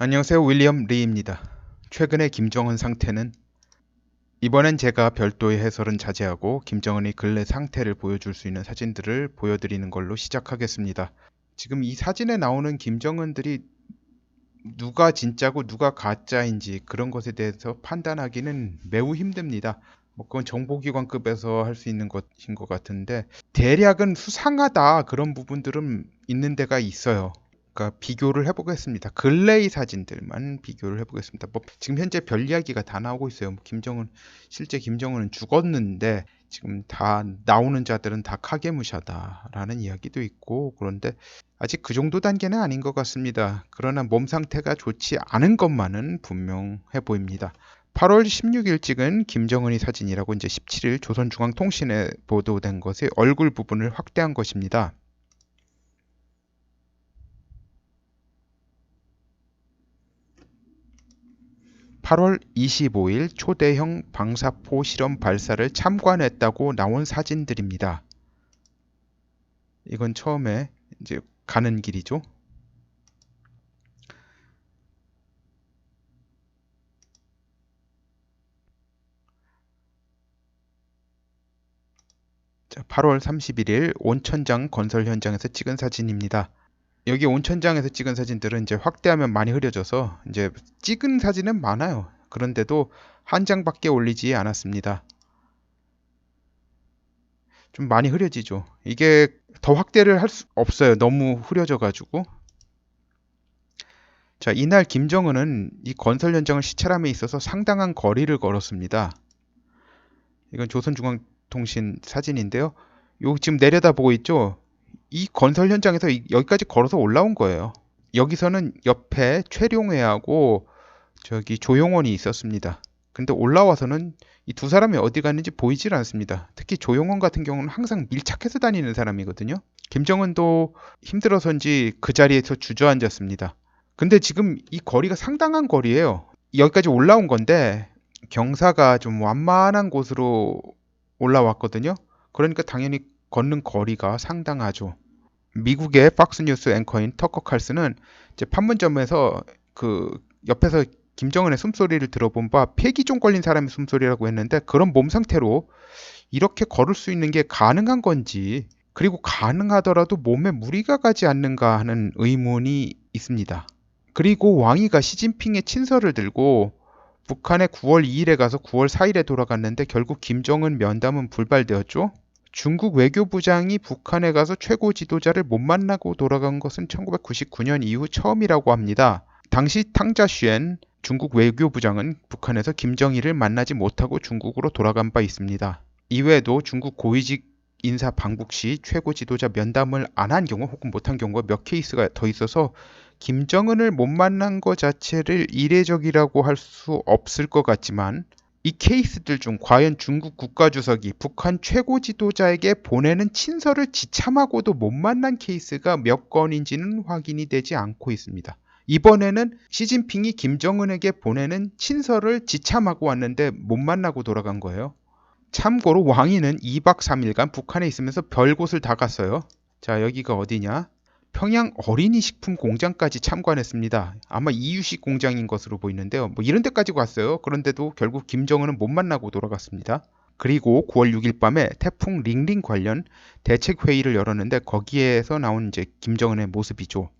안녕하세요. 윌리엄 리입니다. 최근의 김정은 상태는 이번엔 제가 별도의 해설은 자제하고 김정은의 근래 상태를 보여줄 수 있는 사진들을 보여드리는 걸로 시작하겠습니다. 지금 이 사진에 나오는 김정은들이 누가 진짜고 누가 가짜인지 그런 것에 대해서 판단하기는 매우 힘듭니다. 그건 정보기관급에서 할 수 있는 것인 것 같은데 대략은 수상하다 그런 부분들은 있는 데가 있어요. 그러니까 비교를 해보겠습니다. 근래의 사진들만 비교를 해보겠습니다. 지금 현재 별 이야기가 다 나오고 있어요. 실제 김정은은 죽었는데 지금 다 나오는 자들은 다 카게무샤다라는 이야기도 있고, 그런데 아직 그 정도 단계는 아닌 것 같습니다. 그러나 몸 상태가 좋지 않은 것만은 분명해 보입니다. 8월 16일 찍은 김정은의 사진이라고 이제 17일 조선중앙통신에 보도된 것의 얼굴 부분을 확대한 것입니다. 8월 25일 초대형 방사포 실험 발사를 참관했다고 나온 사진들입니다. 이건 처음에 이제 가는 길이죠. 자, 8월 31일 온천장 건설 현장에서 찍은 사진입니다. 여기 온천장에서 찍은 사진들은 이제 확대하면 많이 흐려져서 이제 찍은 사진은 많아요. 그런데도 한 장밖에 올리지 않았습니다. 좀 많이 흐려지죠. 이게 더 확대를 할 수 없어요. 너무 흐려져가지고. 자, 이날 김정은은 이 건설 현장을 시찰함에 있어서 상당한 거리를 걸었습니다. 이건 조선중앙통신 사진인데요. 요 지금 내려다보고 있죠? 이 건설 현장에서 여기까지 걸어서 올라온 거예요. 여기서는 옆에 최룡해하고 저기 조용원이 있었습니다. 근데 올라와서는 이 두 사람이 어디 갔는지 보이질 않습니다. 특히 조용원 같은 경우는 항상 밀착해서 다니는 사람이거든요. 김정은도 힘들어서인지 그 자리에서 주저앉았습니다. 근데 지금 이 거리가 상당한 거리예요. 여기까지 올라온 건데 경사가 좀 완만한 곳으로 올라왔거든요. 그러니까 당연히 걷는 거리가 상당하죠. 미국의 팍스뉴스 앵커인 터커 칼슨은 이제 판문점에서 그 옆에서 김정은의 숨소리를 들어본 바 폐기종 걸린 사람의 숨소리라고 했는데, 그런 몸 상태로 이렇게 걸을 수 있는 게 가능한 건지, 그리고 가능하더라도 몸에 무리가 가지 않는가 하는 의문이 있습니다. 그리고 왕이가 시진핑의 친서를 들고 북한에 9월 2일에 가서 9월 4일에 돌아갔는데 결국 김정은 면담은 불발되었죠. 중국 외교부장이 북한에 가서 최고 지도자를 못 만나고 돌아간 것은 1999년 이후 처음이라고 합니다. 당시 탕자슈엔 중국 외교부장은 북한에서 김정일을 만나지 못하고 중국으로 돌아간 바 있습니다. 이외에도 중국 고위직 인사 방북 시 최고 지도자 면담을 안 한 경우 혹은 못한 경우가 몇 케이스가 더 있어서 김정은을 못 만난 것 자체를 이례적이라고 할 수 없을 것 같지만, 이 케이스들 중 과연 중국 국가주석이 북한 최고 지도자에게 보내는 친서를 지참하고도 못 만난 케이스가 몇 건인지는 확인이 되지 않고 있습니다. 이번에는 시진핑이 김정은에게 보내는 친서를 지참하고 왔는데 못 만나고 돌아간 거예요. 참고로 왕이는 2박 3일간 북한에 있으면서 별곳을 다 갔어요. 자, 여기가 어디냐? 평양 어린이식품 공장까지 참관했습니다. 아마 이유식 공장인 것으로 보이는데요. 이런 데까지 갔어요. 그런데도 결국 김정은은 못 만나고 돌아갔습니다. 그리고 9월 6일 밤에 태풍 링링 관련 대책 회의를 열었는데 거기에서 나온 이제 김정은의 모습이죠.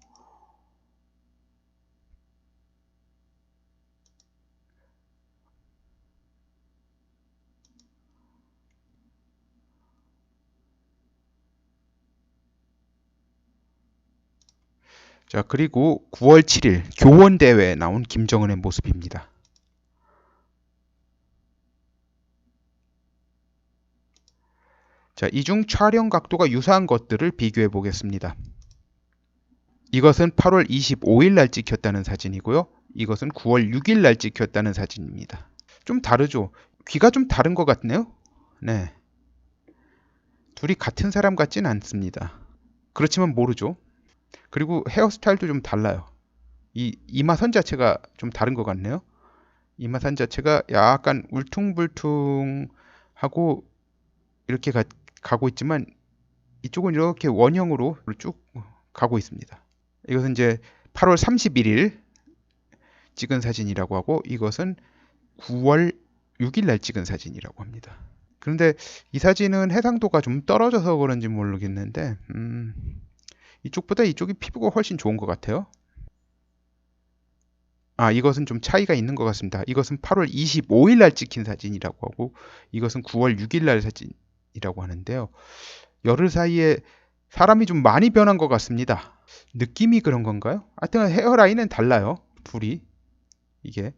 자, 그리고 9월 7일 교원대회에 나온 김정은의 모습입니다. 자, 이 중 촬영 각도가 유사한 것들을 비교해 보겠습니다. 이것은 8월 25일 날 찍혔다는 사진이고요. 이것은 9월 6일 날 찍혔다는 사진입니다. 좀 다르죠? 귀가 좀 다른 것 같네요. 네. 둘이 같은 사람 같진 않습니다. 그렇지만 모르죠. 그리고 헤어스타일도 좀 달라요. 이 이마선 자체가 좀 다른 것 같네요. 이마선 자체가 약간 울퉁불퉁하고 이렇게 가고 있지만 이쪽은 이렇게 원형으로 쭉 가고 있습니다. 이것은 이제 8월 31일 찍은 사진이라고 하고 이것은 9월 6일 날 찍은 사진이라고 합니다. 그런데 이 사진은 해상도가 좀 떨어져서 그런지 모르겠는데 이쪽보다 이쪽이 피부가 훨씬 좋은 것 같아요. 이것은 좀 차이가 있는 것 같습니다. 이것은 8월 25일 날 찍힌 사진이라고 하고 이것은 9월 6일 날 사진이라고 하는데요. 열흘 사이에 사람이 좀 많이 변한 것 같습니다. 느낌이 그런 건가요? 하여튼 헤어라인은 달라요. 둘이 이게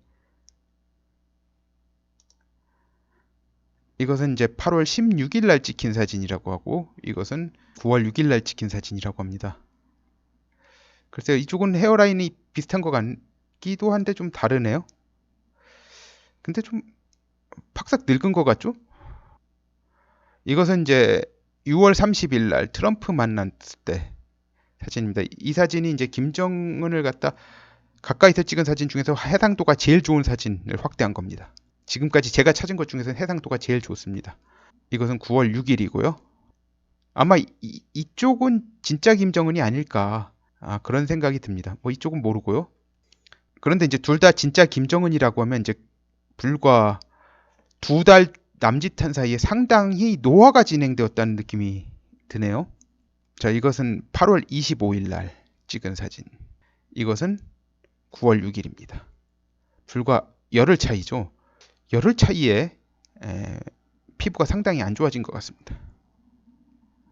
이것은 이제 8월 16일 날 찍힌 사진이라고 하고 이것은 9월 6일 날 찍힌 사진이라고 합니다. 글쎄요, 이쪽은 헤어라인이 비슷한 것 같기도 한데 좀 다르네요. 근데 좀 팍싹 늙은 것 같죠? 이것은 이제 6월 30일 날 트럼프 만났을 때 사진입니다. 이 사진이 이제 김정은을 갖다 가까이서 찍은 사진 중에서 해상도가 제일 좋은 사진을 확대한 겁니다. 지금까지 제가 찾은 것 중에서 해상도가 제일 좋습니다. 이것은 9월 6일이고요. 아마 이쪽은 진짜 김정은이 아닐까 그런 생각이 듭니다. 뭐 이쪽은 모르고요. 그런데 이제 둘 다 진짜 김정은이라고 하면 이제 불과 2달 남짓한 사이에 상당히 노화가 진행되었다는 느낌이 드네요. 자, 이것은 8월 25일 날 찍은 사진. 이것은 9월 6일입니다. 불과 열흘 차이죠. 열흘 차이에 피부가 상당히 안 좋아진 것 같습니다.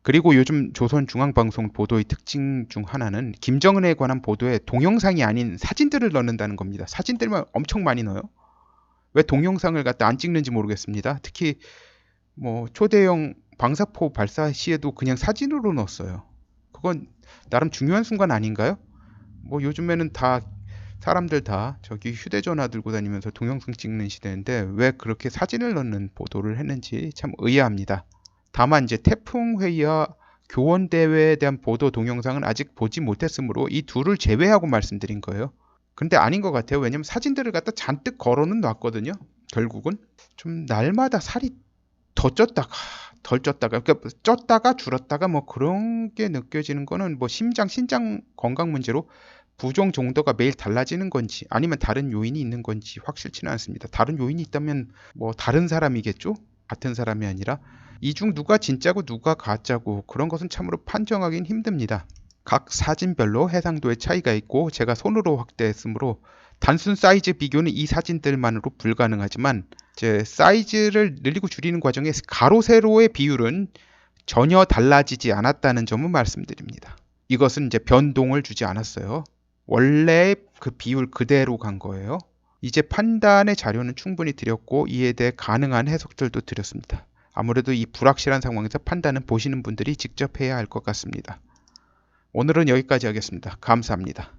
그리고 요즘 조선중앙방송 보도의 특징 중 하나는 김정은에 관한 보도에 동영상이 아닌 사진들을 넣는다는 겁니다. 사진들만 엄청 많이 넣어요. 왜 동영상을 갖다 안 찍는지 모르겠습니다. 특히 뭐 초대형 방사포 발사 시에도 그냥 사진으로 넣었어요. 그건 나름 중요한 순간 아닌가요? 뭐 요즘에는 다 사람들 다 저기 휴대전화 들고 다니면서 동영상 찍는 시대인데 왜 그렇게 사진을 넣는 보도를 했는지 참 의아합니다. 다만 이제 태풍회의와 교원대회에 대한 보도 동영상은 아직 보지 못했으므로 이 둘을 제외하고 말씀드린 거예요. 근데 아닌 것 같아요. 왜냐면 사진들을 갖다 잔뜩 걸어는 놨거든요. 결국은 좀 날마다 살이 더 쪘다가 덜 쪘다가 그러니까 쪘다가 줄었다가 뭐 그런 게 느껴지는 거는 뭐 신장 건강 문제로 부종 정도가 매일 달라지는 건지 아니면 다른 요인이 있는 건지 확실치는 않습니다. 다른 요인이 있다면 뭐 다른 사람이겠죠? 같은 사람이 아니라 이 중 누가 진짜고 누가 가짜고 그런 것은 참으로 판정하기는 힘듭니다. 각 사진별로 해상도의 차이가 있고 제가 손으로 확대했으므로 단순 사이즈 비교는 이 사진들만으로 불가능하지만 이제 사이즈를 늘리고 줄이는 과정에 가로 세로의 비율은 전혀 달라지지 않았다는 점은 말씀드립니다. 이것은 이제 변동을 주지 않았어요. 원래 그 비율 그대로 간 거예요. 이제 판단의 자료는 충분히 드렸고 이에 대해 가능한 해석들도 드렸습니다. 아무래도 이 불확실한 상황에서 판단은 보시는 분들이 직접 해야 할 것 같습니다. 오늘은 여기까지 하겠습니다. 감사합니다.